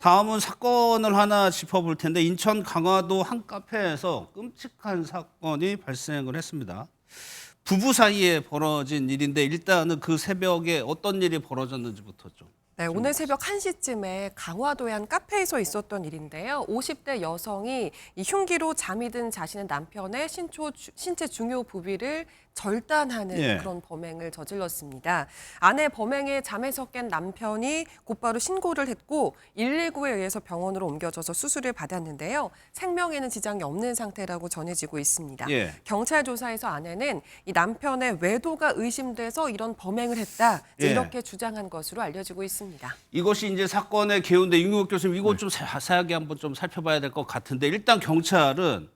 다음은 사건을 하나 짚어볼 텐데 인천 강화도 한 카페에서 끔찍한 사건이 발생을 했습니다. 부부 사이에 벌어진 일인데 일단은 그 새벽에 어떤 일이 벌어졌는지부터 좀. 네, 오늘 새벽 1시쯤에 강화도의 한 카페에서 있었던 일인데요. 50대 여성이 이 흉기로 잠이 든 자신의 남편의 신체 중요 부위를 절단하는 예. 그런 범행을 저질렀습니다. 아내 범행에 잠에서 깬 남편이 곧바로 신고를 했고 119에 의해서 병원으로 옮겨져서 수술을 받았는데요. 생명에는 지장이 없는 상태라고 전해지고 있습니다. 예. 경찰 조사에서 아내는 이 남편의 외도가 의심돼서 이런 범행을 했다. 예. 이렇게 주장한 것으로 알려지고 있습니다. 이것이 이제 사건의 개요인데 윤경욱 교수님 이것 좀 자세하게 한번 좀 살펴봐야 될 것 같은데 일단 경찰은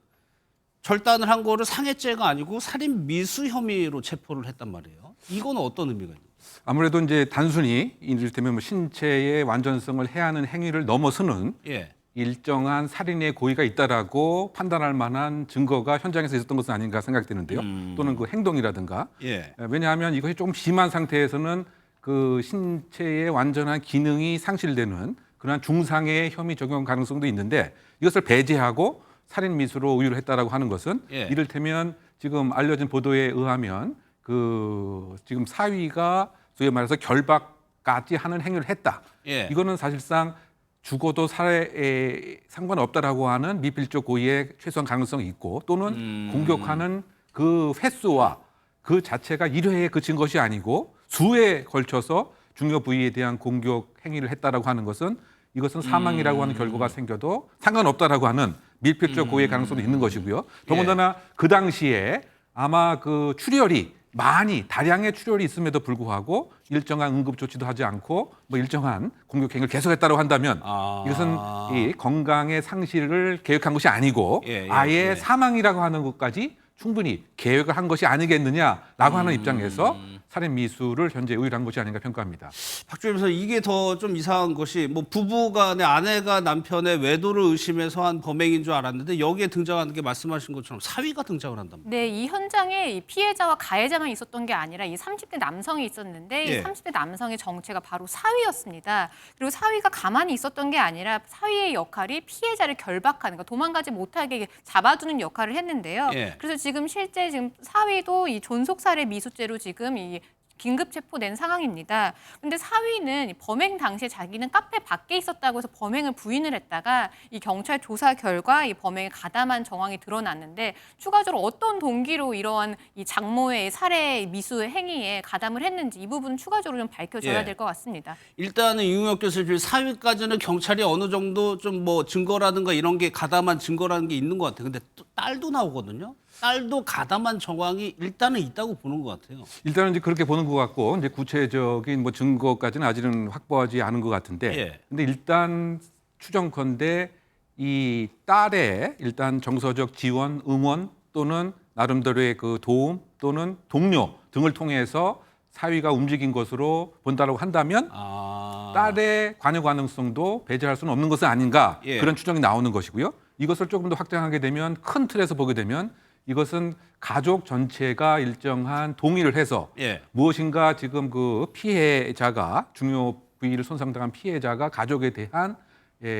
절단을 한 거를 상해죄가 아니고 살인 미수 혐의로 체포를 했단 말이에요. 이건 어떤 의미가 있나요? 아무래도 이제 단순히 이를테면 뭐 신체의 완전성을 해하는 행위를 넘어서는 예. 일정한 살인의 고의가 있다라고 판단할 만한 증거가 현장에서 있었던 것은 아닌가 생각되는데요. 또는 그 행동이라든가. 예. 왜냐하면 이것이 좀 심한 상태에서는 그 신체의 완전한 기능이 상실되는 그러한 중상의 혐의 적용 가능성도 있는데 이것을 배제하고 살인 미수로 우유를 했다라고 하는 것은 예. 이를테면 지금 알려진 보도에 의하면 그 지금 사위가 소위 말해서 결박까지 하는 행위를 했다. 예. 이거는 사실상 죽어도 살해에 상관없다라고 하는 미필적 고의의 최소한 가능성이 있고 또는 공격하는 그 횟수와 그 자체가 1회에 그친 것이 아니고 수회에 걸쳐서 중요 부위에 대한 공격 행위를 했다라고 하는 것은 이것은 사망이라고 하는 결과가 생겨도 상관없다라고 하는 밀필적 고의의 가능성도 있는 것이고요. 더군다나 그 당시에 아마 그 출혈이 다량의 출혈이 있음에도 불구하고 일정한 응급 조치도 하지 않고 뭐 일정한 공격 행위를 계속했다고 한다면 이것은 이 건강의 상실을 계획한 것이 아니고 아예 사망이라고 하는 것까지 충분히 계획을 한 것이 아니겠느냐라고 하는 입장에서 살인 미수를 현재 의율한 것이 아닌가 평가합니다. 박주임 선생 이게 더 좀 이상한 것이 뭐 부부간에 아내가 남편의 외도를 의심해서 한 범행인 줄 알았는데 여기에 등장하는 게 말씀하신 것처럼 사위가 등장을 한단 말이에요. 네, 이 현장에 이 피해자와 가해자만 있었던 게 아니라 이 30대 남성이 있었는데 예. 이 30대 남성의 정체가 바로 사위였습니다. 그리고 사위가 가만히 있었던 게 아니라 사위의 역할이 피해자를 결박하는, 그러니까 도망가지 못하게 잡아두는 역할을 했는데요. 예. 그래서 지금 실제 지금 사위도 이 존속살해 미수죄로 지금 이 긴급 체포된 상황입니다. 근데 사위는 범행 당시에 자기는 카페 밖에 있었다고 해서 범행을 부인을 했다가 이 경찰 조사 결과 이 범행에 가담한 정황이 드러났는데 추가적으로 어떤 동기로 이러한 이 장모의 살해 미수 행위에 가담을 했는지 이 부분은 추가적으로 좀 밝혀져야 예. 될 것 같습니다. 일단은 윤경욱 교수님 사위까지는 경찰이 어느 정도 좀 뭐 증거라든가 이런 게 가담한 증거라는 게 있는 것 같아요. 근데 또 딸도 나오거든요. 딸도 가담한 정황이 일단은 있다고 보는 것 같아요. 일단은 이제 그렇게 보는 것 같고 이제 구체적인 뭐 증거까지는 아직은 확보하지 않은 것 같은데, 예. 근데 일단 추정컨대 이 딸의 일단 정서적 지원, 응원 또는 나름대로의 그 도움 또는 동료 등을 통해서 사위가 움직인 것으로 본다라고 한다면 딸의 관여 가능성도 배제할 수는 없는 것은 아닌가 예. 그런 추정이 나오는 것이고요. 이것을 조금 더 확장하게 되면 큰 틀에서 보게 되면 이것은 가족 전체가 일정한 동의를 해서 예. 무엇인가 지금 그 피해자가 중요 부위를 손상당한 피해자가 가족에 대한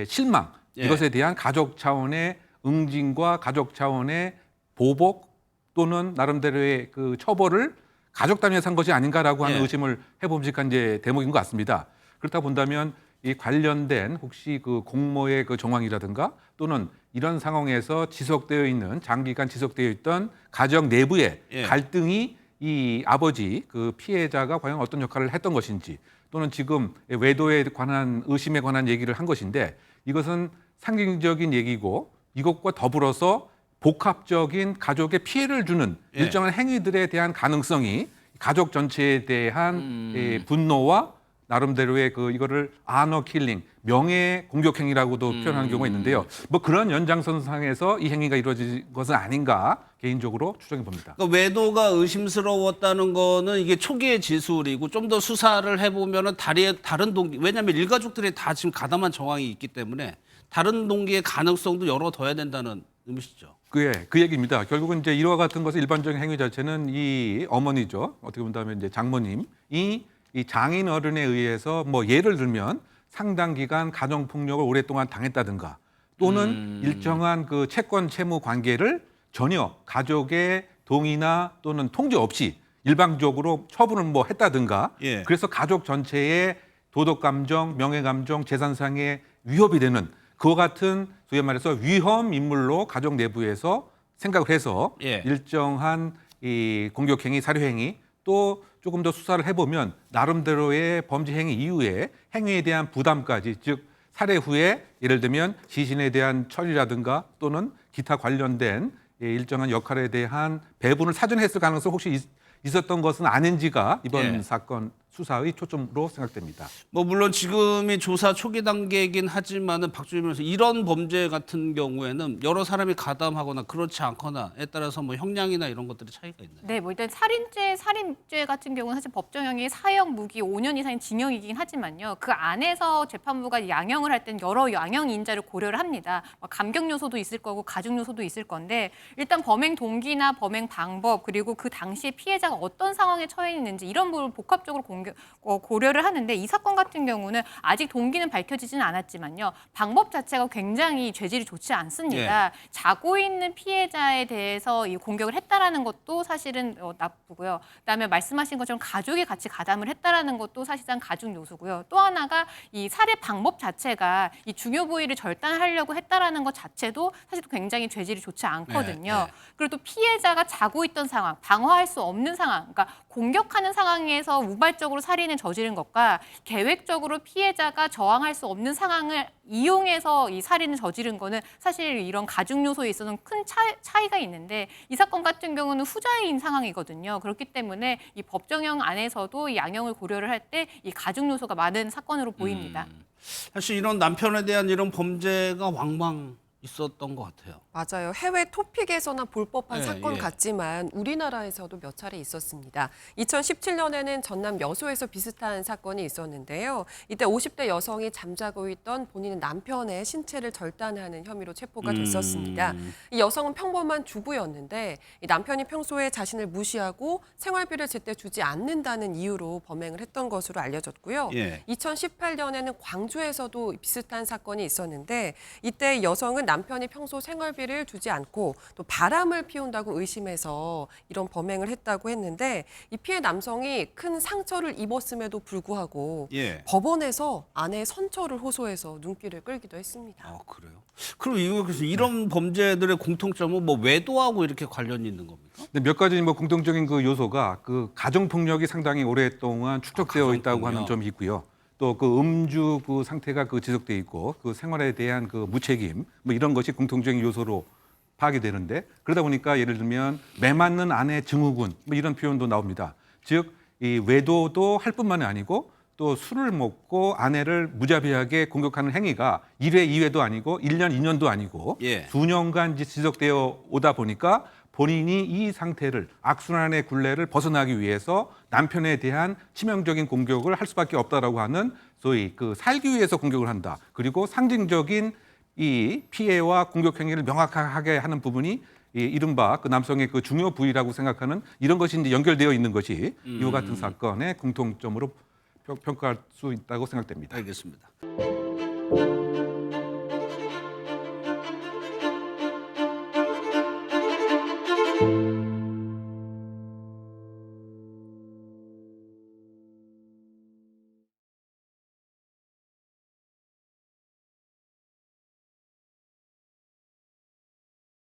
실망 예. 이것에 대한 가족 차원의 응징과 가족 차원의 보복 또는 나름대로의 그 처벌을 가족 단위에서 한 것이 아닌가라고 하는 예. 의심을 해봄직한 이제 대목인 것 같습니다. 그렇다 본다면 이 관련된 혹시 그 공모의 그 정황이라든가 또는 이런 상황에서 지속되어 있는 장기간 지속되어 있던 가정 내부의 예. 갈등이 이 아버지 그 피해자가 과연 어떤 역할을 했던 것인지 또는 지금 외도에 관한 의심에 관한 얘기를 한 것인데 이것은 상징적인 얘기고 이것과 더불어서 복합적인 가족에 피해를 주는 예. 일정한 행위들에 대한 가능성이 가족 전체에 대한 분노와 나름대로의 그 이거를 아너 킬링, 명예 공격 행위라고도 표현하는 경우가 있는데요. 뭐 그런 연장선상에서 이 행위가 이루어진 것은 아닌가 개인적으로 추정해 봅니다. 그러니까 외도가 의심스러웠다는 거는 이게 초기의 지술이고 좀 더 수사를 해보면은 다른 동기, 왜냐하면 일가족들이 다 지금 가담한 정황이 있기 때문에 다른 동기의 가능성도 열어둬야 된다는 의미시죠. 그 얘기입니다. 결국은 이제 이와 같은 것의 일반적인 행위 자체는 이 어머니죠. 어떻게 본다면 이제 장모님이 이 장인 어른에 의해서 뭐 예를 들면 상당 기간 가정 폭력을 오랫동안 당했다든가 또는 일정한 그 채권 채무 관계를 전혀 가족의 동의나 또는 통지 없이 일방적으로 처분을 뭐 했다든가 예. 그래서 가족 전체의 도덕 감정, 명예 감정, 재산상의 위협이 되는 그와 같은 소위 말해서 위험 인물로 가족 내부에서 생각을 해서 예. 일정한 이 공격행위, 살해행위 또 조금 더 수사를 해보면 나름대로의 범죄 행위 이후에 행위에 대한 부담까지 즉 살해 후에 예를 들면 시신에 대한 처리라든가 또는 기타 관련된 일정한 역할에 대한 배분을 사전에 했을 가능성이 혹시 있었던 것은 아닌지가 이번 예. 사건 수사의 초점으로 생각됩니다. 뭐 물론 지금이 조사 초기 단계이긴 하지만은 박주민 변호사 이런 범죄 같은 경우에는 여러 사람이 가담하거나 그렇지 않거나에 따라서 뭐 형량이나 이런 것들이 차이가 있나요? 네, 뭐 일단 살인죄 같은 경우는 사실 법정형이 사형, 무기 5년 이상의 징역이긴 하지만요. 그 안에서 재판부가 양형을 할 때는 여러 양형 인자를 고려를 합니다. 감경 요소도 있을 거고 가중 요소도 있을 건데 일단 범행 동기나 범행 방법 그리고 그 당시에 피해자가 어떤 상황에 처해 있는지 이런 부분을 복합적으로 고려를 하는데 이 사건 같은 경우는 아직 동기는 밝혀지지는 않았지만요. 방법 자체가 굉장히 죄질이 좋지 않습니다. 자고 있는 피해자에 대해서 이 공격을 했다라는 것도 사실은 나쁘고요. 그다음에 말씀하신 것처럼 가족이 같이 가담을 했다라는 것도 사실상 가중 요소고요. 또 하나가 이 살해 방법 자체가 이 중요 부위를 절단하려고 했다라는 것 자체도 사실 굉장히 죄질이 좋지 않거든요. 그리고 또 피해자가 자고 있던 상황, 방어할 수 없는 상황, 그러니까 공격하는 상황에서 우발적으로 살인을 저지른 것과 계획적으로 피해자가 저항할 수 없는 상황을 이용해서 이 살인을 저지른 거는 사실 이런 가중 요소에 있어서는 큰 차이가 있는데 이 사건 같은 경우는 후자인 상황이거든요. 그렇기 때문에 이 법정형 안에서도 이 양형을 고려를 할 때 이 가중 요소가 많은 사건으로 보입니다. 사실 이런 남편에 대한 이런 범죄가 왕왕 있었던 것 같아요. 맞아요. 해외 토픽에서나 볼 법한 예, 사건 예. 같지만 우리나라에서도 몇 차례 있었습니다. 2017년에는 전남 여수에서 비슷한 사건이 있었는데요. 이때 50대 여성이 잠자고 있던 본인의 남편의 신체를 절단하는 혐의로 체포가 됐었습니다. 이 여성은 평범한 주부였는데 이 남편이 평소에 자신을 무시하고 생활비를 제때 주지 않는다는 이유로 범행을 했던 것으로 알려졌고요. 예. 2018년에는 광주에서도 비슷한 사건이 있었는데 이때 여성은 남편이 평소 생활비를 주지 않고 또 바람을 피운다고 의심해서 이런 범행을 했다고 했는데 이 피해 남성이 큰 상처를 입었음에도 불구하고 예. 법원에서 아내의 선처를 호소해서 눈길을 끌기도 했습니다. 아, 그래요? 그럼 그래서 이런 범죄들의 공통점은 뭐 외도하고 이렇게 관련이 있는 겁니까? 근데 몇 가지 뭐 공통적인 그 요소가 그 가정 폭력이 상당히 오랫동안 축적되어 가정 있다고 폭력. 하는 점이 있고요. 또 그 음주 그 상태가 그 지속돼 있고 그 생활에 대한 그 무책임 뭐 이런 것이 공통적인 요소로 파악이 되는데 그러다 보니까 예를 들면 매 맞는 아내 증후군 뭐 이런 표현도 나옵니다. 즉 이 외도도 할 뿐만이 아니고 또 술을 먹고 아내를 무자비하게 공격하는 행위가 1회, 2회도 아니고 1년, 2년도 아니고 예. 수년간 지속되어 오다 보니까 본인이 이 상태를 악순환의 굴레를 벗어나기 위해서 남편에 대한 치명적인 공격을 할 수밖에 없다라고 하는 소위 그 살기 위해서 공격을 한다. 그리고 상징적인 이 피해와 공격 행위를 명확하게 하는 부분이 이 이른바 그 남성의 그 중요 부위라고 생각하는 이런 것이 이제 연결되어 있는 것이 이와 같은 사건의 공통점으로 평가할 수 있다고 생각됩니다. 알겠습니다.